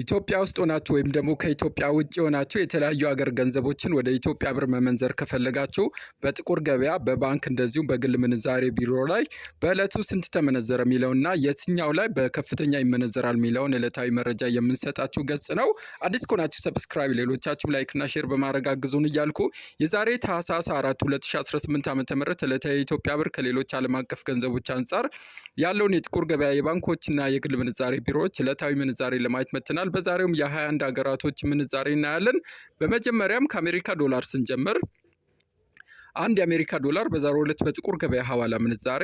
ኢትዮጵያ ውስጥ ሆናችሁ ወይም ደግሞ ከኢትዮጵያ ውጭ ሆናችሁ የተለያዩ ሀገር ገንዘቦችን ወደ ኢትዮጵያ ብር መመንዘር ከፈለጋችሁ በጥቁር ገበያ በባንክ እንደዚሁም በግል ምንዛሬ ቢሮ ላይ በዕለቱ ስንት ተመነዘረ የሚለውና የትኛው ላይ በከፍተኛ ይመነዘራል የሚለውን ዕለታዊ መረጃ የምንሰጣችሁ ገጽ ነው። አዲስ ከሆናችሁ ሰብስክራይብ፣ ሌሎቻችሁም ላይክና ሼር በማድረግ አግዙን እያልኩ የዛሬ ታህሳስ 4 2018 ዓ.ም ዕለታዊ የኢትዮጵያ ብር ከሌሎች ዓለም አቀፍ ገንዘቦች አንጻር ያለውን የጥቁር ገበያ የባንኮችና የግል ምንዛሬ ቢሮዎች ዕለታዊ ምንዛሬ ለማየት መጥተናል። በዛሬውም የ21 ሀገራቶች ምንዛሬ እናያለን። በመጀመሪያም ከአሜሪካ ዶላር ስንጀምር አንድ የአሜሪካ ዶላር በዛሬው ዕለት በጥቁር ገበያ ሐዋላ ምንዛሬ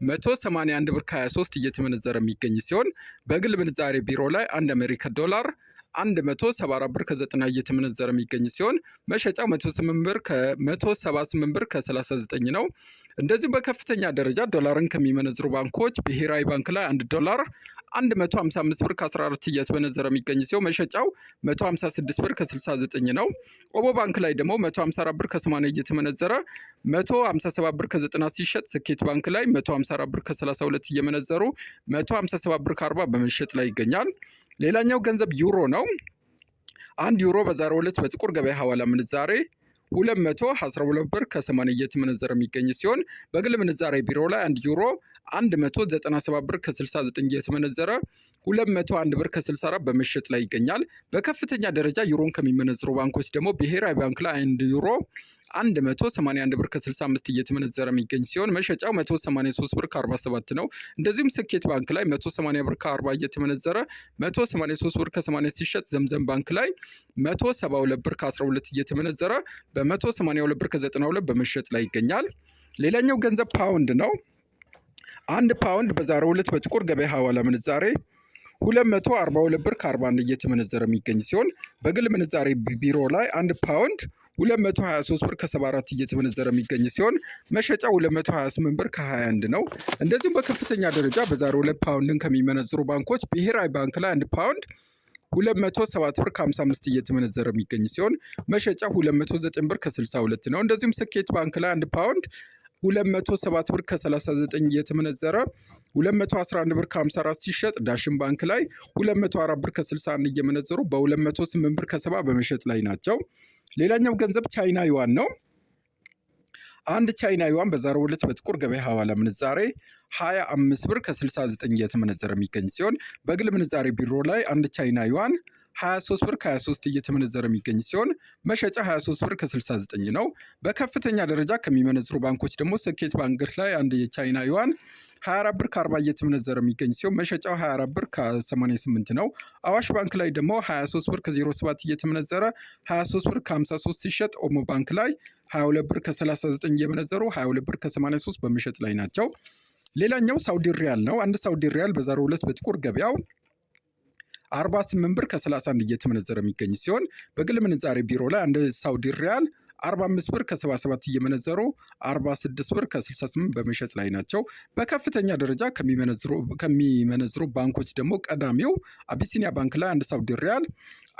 181 ብር ከ23 እየተመነዘረ የሚገኝ ሲሆን በግል ምንዛሬ ቢሮ ላይ አንድ አሜሪካ ዶላር 174 ብር ከ90 እየተመነዘረ የሚገኝ ሲሆን መሸጫው 178 ብር ከ39 ነው። እንደዚሁም በከፍተኛ ደረጃ ዶላርን ከሚመነዝሩ ባንኮች ብሔራዊ ባንክ ላይ 1 ዶላር 155 ብር ከ14 እየተመነዘረ የሚገኝ ሲሆን መሸጫው 156 ብር ከ69 ነው። ኦቦ ባንክ ላይ ደግሞ 154 ብር ከ80 እየተመነዘረ 157 ብር ከ90 ሲሸጥ፣ ስኬት ባንክ ላይ 154 ብር ከ32 እየመነዘሩ 157 ብር ከ40 በመሸጥ ላይ ይገኛል። ሌላኛው ገንዘብ ዩሮ ነው። አንድ ዩሮ በዛሬው ዕለት በጥቁር ገበያ ሐዋላ ምንዛሬ 212 ብር ከ80 እየተመነዘረ የሚገኝ ሲሆን በግል ምንዛሬ ቢሮ ላይ 1 ዩሮ 197 ብር ከ69 እየተመነዘረ 201 ብር ከ64 በመሸጥ ላይ ይገኛል። በከፍተኛ ደረጃ ዩሮን ከሚመነዝሩ ባንኮች ደግሞ ብሔራዊ ባንክ ላይ 1 ዩሮ 181 ብር ከ65 እየተመነዘረ የሚገኝ ሲሆን መሸጫው 183 ብር ከ47 ነው። እንደዚሁም ስኬት ባንክ ላይ 180 ብር ከ40 እየተመነዘረ 183 ብር ከ80 ሲሸጥ፣ ዘምዘም ባንክ ላይ 172 ብር ከ12 እየተመነዘረ በ182 ብር ከ92 በመሸጥ ላይ ይገኛል። ሌላኛው ገንዘብ ፓውንድ ነው። አንድ ፓውንድ በዛሬው ዕለት በጥቁር ገበያ ሐዋላ ምንዛሬ 242 ብር ከ41 እየተመነዘረ የሚገኝ ሲሆን በግል ምንዛሬ ቢሮ ላይ 1 ፓውንድ 223 ብር ከ74 እየተመነዘረ የሚገኝ ሲሆን መሸጫው 228 ብር ከ21 ነው። እንደዚሁም በከፍተኛ ደረጃ በዛሬው ዕለት ፓውንድን ከሚመነዝሩ ባንኮች ብሔራዊ ባንክ ላይ 1 ፓውንድ 207 ብር ከ55 እየተመነዘረ የሚገኝ ሲሆን መሸጫው 209 ብር ከ62 ነው። እንደዚሁም ስኬት ባንክ ላይ 1 ፓውንድ 207 ብር ከ39 እየተመነዘረ 211 ብር ከ54 ሲሸጥ፣ ዳሽን ባንክ ላይ 204 ብር ከ61 እየመነዘሩ በ208 ብር ከ70 በመሸጥ ላይ ናቸው። ሌላኛው ገንዘብ ቻይና ዩዋን ነው። አንድ ቻይና ዩዋን በዛሬው ዕለት በጥቁር ገበያ ሐዋላ ምንዛሬ 25 ብር ከ69 እየተመነዘረ የሚገኝ ሲሆን በግል ምንዛሬ ቢሮ ላይ አንድ ቻይና ዩዋን 23 ብር ከ23 እየተመነዘረ የሚገኝ ሲሆን መሸጫ 23 ብር ከ69 ነው። በከፍተኛ ደረጃ ከሚመነዝሩ ባንኮች ደግሞ ስኬት ባንክ ላይ አንድ የቻይና ዩዋን 24 ብር ከ40 እየተመነዘረ የሚገኝ ሲሆን መሸጫው 24 ብር ከ88 ነው። አዋሽ ባንክ ላይ ደግሞ 23 ብር ከ07 እየተመነዘረ 23 ብር ከ53 ሲሸጥ፣ ኦሞ ባንክ ላይ 22 ብር ከ39 እየመነዘሩ 22 ብር ከ83 በመሸጥ ላይ ናቸው። ሌላኛው ሳውዲ ሪያል ነው። አንድ ሳውዲ ሪያል በዛሬው ዕለት በጥቁር ገበያው 48 ብር ከ31 እየተመነዘረ የሚገኝ ሲሆን በግል ምንዛሬ ቢሮ ላይ አንድ ሳውዲ ሪያል 45 ብር ከ77 እየመነዘሩ 46 ብር ከ68 በመሸጥ ላይ ናቸው። በከፍተኛ ደረጃ ከሚመነዝሩ ባንኮች ደግሞ ቀዳሚው አቢሲኒያ ባንክ ላይ አንድ ሳውዲ ሪያል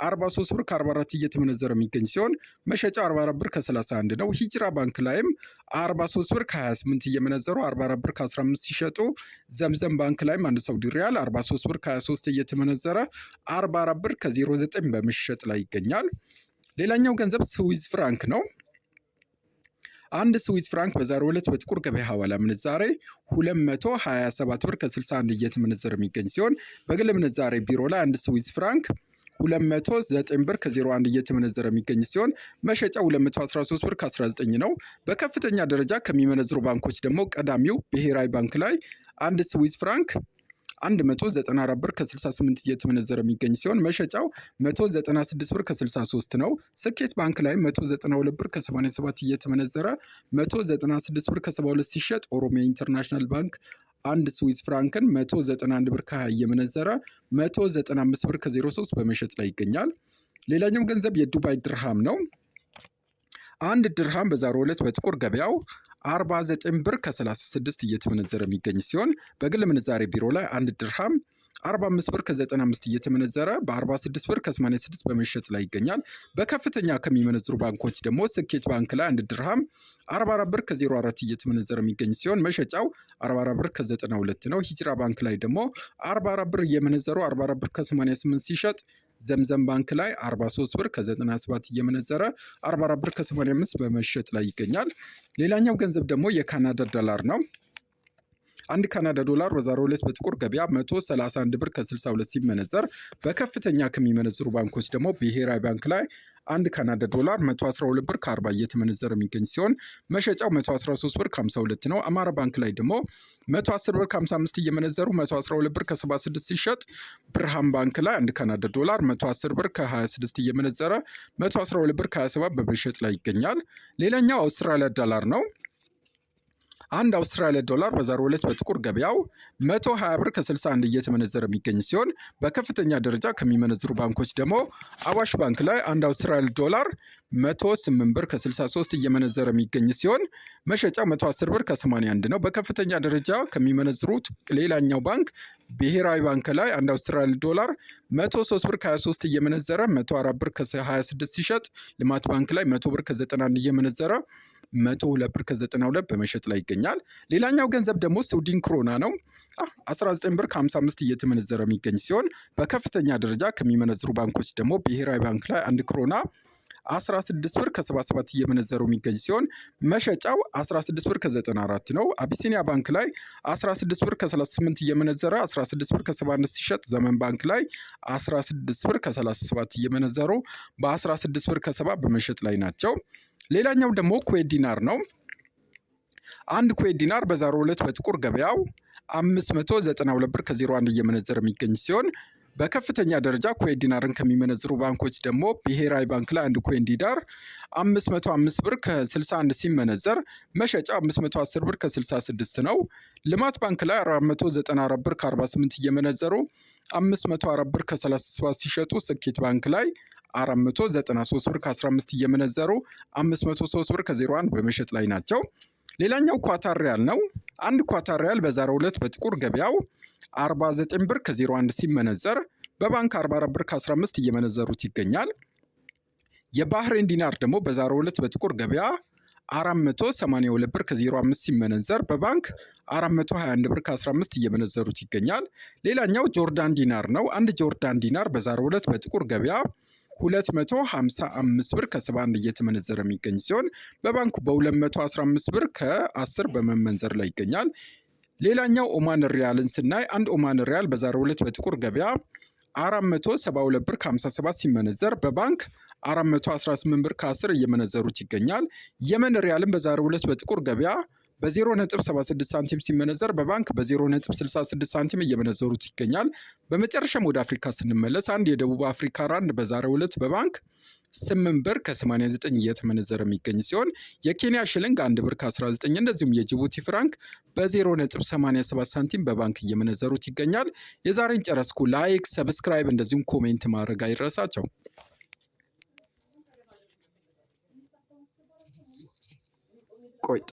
43 ብር ከ44 እየተመነዘረ የሚገኝ ሲሆን መሸጫው 44 ብር ከ31 ነው። ሂጅራ ባንክ ላይም 43 ብር ከ28 እየመነዘሩ 44 ብር ከ15 ሲሸጡ፣ ዘምዘም ባንክ ላይም አንድ ሳውዲ ሪያል 43 ብር ከ23 እየተመነዘረ 44 ብር ከ09 በመሸጥ ላይ ይገኛል። ሌላኛው ገንዘብ ስዊዝ ፍራንክ ነው። አንድ ስዊዝ ፍራንክ በዛሬው ዕለት በጥቁር ገበያ ሐዋላ ምንዛሬ 227 ብር ከ61 እየተመነዘረ የሚገኝ ሲሆን በግል ምንዛሬ ቢሮ ላይ አንድ ስዊዝ ፍራንክ 209 ብር ከ01 እየተመነዘረ የሚገኝ ሲሆን መሸጫ 213 ብር ከ19 ነው። በከፍተኛ ደረጃ ከሚመነዝሩ ባንኮች ደግሞ ቀዳሚው ብሔራዊ ባንክ ላይ አንድ ስዊዝ ፍራንክ 194 ብር ከ68 እየተመነዘረ የሚገኝ ሲሆን መሸጫው 196 ብር ከ63 ነው። ስኬት ባንክ ላይ 192 ብር ከ87 እየተመነዘረ 196 ብር ከ72 ሲሸጥ፣ ኦሮሚያ ኢንተርናሽናል ባንክ አንድ ስዊዝ ፍራንክን 191 ብር ከ20 እየመነዘረ 195 ብር ከ03 በመሸጥ ላይ ይገኛል። ሌላኛው ገንዘብ የዱባይ ድርሃም ነው። አንድ ድርሃም በዛሬው ዕለት በጥቁር ገበያው 49 ብር ከ36 እየተመነዘረ የሚገኝ ሲሆን በግል ምንዛሬ ቢሮ ላይ አንድ ድርሃም 45 ብር ከ95 እየተመነዘረ በ46 ብር ከ86 በመሸጥ ላይ ይገኛል። በከፍተኛ ከሚመነዝሩ ባንኮች ደግሞ ስኬት ባንክ ላይ አንድ ድርሃም 44 ብር ከ04 እየተመነዘረ የሚገኝ ሲሆን መሸጫው 44 ብር ከ92 ነው። ሂጅራ ባንክ ላይ ደግሞ 44 ብር እየመነዘሩ 44 ብር ከ88 ሲሸጥ፣ ዘምዘም ባንክ ላይ 43 ብር ከ97 እየመነዘረ 44 ብር ከ85 በመሸጥ ላይ ይገኛል። ሌላኛው ገንዘብ ደግሞ የካናዳ ዶላር ነው። አንድ ካናዳ ዶላር በዛሬው ዕለት በጥቁር ገበያ 131 ብር ከ62 ሲመነዘር በከፍተኛ ከሚመነዝሩ ባንኮች ደግሞ ብሔራዊ ባንክ ላይ አንድ ካናዳ ዶላር 112 ብር ከ40 እየተመነዘረ የሚገኝ ሲሆን መሸጫው 113 ብር ከ52 ነው። አማራ ባንክ ላይ ደግሞ 110 ብር ከ55 እየመነዘሩ 112 ብር ከ76 ሲሸጥ፣ ብርሃን ባንክ ላይ አንድ ካናዳ ዶላር 110 ብር ከ26 እየመነዘረ 112 ብር ከ27 በመሸጥ ላይ ይገኛል። ሌላኛው አውስትራሊያ ዶላር ነው። አንድ አውስትራሊያ ዶላር በዛሬው ዕለት በጥቁር ገበያው 120 ብር ከ61 እየተመነዘረ የሚገኝ ሲሆን በከፍተኛ ደረጃ ከሚመነዝሩ ባንኮች ደግሞ አዋሽ ባንክ ላይ አንድ አውስትራሊያ ዶላር 108 ብር ከ63 እየመነዘረ የሚገኝ ሲሆን መሸጫው 110 ብር ከ81 ነው። በከፍተኛ ደረጃ ከሚመነዝሩት ሌላኛው ባንክ ብሔራዊ ባንክ ላይ አንድ አውስትራሊያ ዶላር 103 ብር ከ23 እየመነዘረ 104 ብር ከ26 ሲሸጥ፣ ልማት ባንክ ላይ 100 ብር ከ91 እየመነዘረ 102 ብር ከ92 በመሸጥ ላይ ይገኛል። ሌላኛው ገንዘብ ደግሞ ስዊድን ክሮና ነው። 19 ብር ከ55 እየተመነዘረ የሚገኝ ሲሆን በከፍተኛ ደረጃ ከሚመነዝሩ ባንኮች ደግሞ ብሔራዊ ባንክ ላይ አንድ ክሮና 16 ብር ከ77 እየመነዘሩ የሚገኝ ሲሆን መሸጫው 16 ብር ከ94 ነው። አቢሲኒያ ባንክ ላይ 16 ብር ከ38 እየመነዘረ 16 ብር ከ75 ሲሸጥ፣ ዘመን ባንክ ላይ 16 ብር ከ37 እየመነዘሩ በ16 ብር ከ70 በመሸጥ ላይ ናቸው። ሌላኛው ደግሞ ኩዌት ዲናር ነው። አንድ ኩዌት ዲናር በዛሬው ዕለት በጥቁር ገበያው 592 ብር ከ01 እየመነዘረ የሚገኝ ሲሆን በከፍተኛ ደረጃ ኩዌት ዲናርን ከሚመነዝሩ ባንኮች ደግሞ ብሔራዊ ባንክ ላይ አንድ ኩዌት ዲናር 505 ብር ከ61 ሲመነዘር መሸጫው 510 ብር ከ66 ነው። ልማት ባንክ ላይ 494 ብር ከ48 እየመነዘሩ 504 ብር ከ37 ሲሸጡ፣ ስኬት ባንክ ላይ 493 ብር ከ15 እየመነዘሩ 503 ብር ከ01 በመሸጥ ላይ ናቸው። ሌላኛው ኳታር ሪያል ነው። አንድ ኳታር ሪያል በዛሬው ዕለት በጥቁር ገበያው 49 ብር ከ01 ሲመነዘር በባንክ 44 ብር ከ15 እየመነዘሩት ይገኛል። የባህሬን ዲናር ደግሞ በዛሬው ዕለት በጥቁር ገበያ 482 ብር ከ05 ሲመነዘር በባንክ 421 ብር ከ15 እየመነዘሩት ይገኛል። ሌላኛው ጆርዳን ዲናር ነው። አንድ ጆርዳን ዲናር በዛሬው ዕለት በጥቁር ገበያ 255 ብር ከ71 እየተመነዘረ የሚገኝ ሲሆን በባንኩ በ215 ብር ከ10 በመመንዘር ላይ ይገኛል። ሌላኛው ኦማን ሪያልን ስናይ አንድ ኦማን ሪያል በዛሬው ዕለት በጥቁር ገበያ 472 ብር ከ57 ሲመነዘር በባንክ 418 ብር ከ10 እየመነዘሩት ይገኛል። የመን ሪያልን በዛሬው ዕለት በጥቁር ገበያ በ0.76 ሳንቲም ሲመነዘር በባንክ በ0.66 ሳንቲም እየመነዘሩት ይገኛል። በመጨረሻም ወደ አፍሪካ ስንመለስ አንድ የደቡብ አፍሪካ ራንድ በዛሬው ዕለት በባንክ 8 ብር ከ89 እየተመነዘረ የሚገኝ ሲሆን የኬንያ ሽልንግ 1 ብር ከ19 እንደዚሁም የጅቡቲ ፍራንክ በ0.87 ሳንቲም በባንክ እየመነዘሩት ይገኛል። የዛሬን ጨረስኩ። ላይክ፣ ሰብስክራይብ እንደዚሁም ኮሜንት ማድረግ አይረሳቸው። ቆይ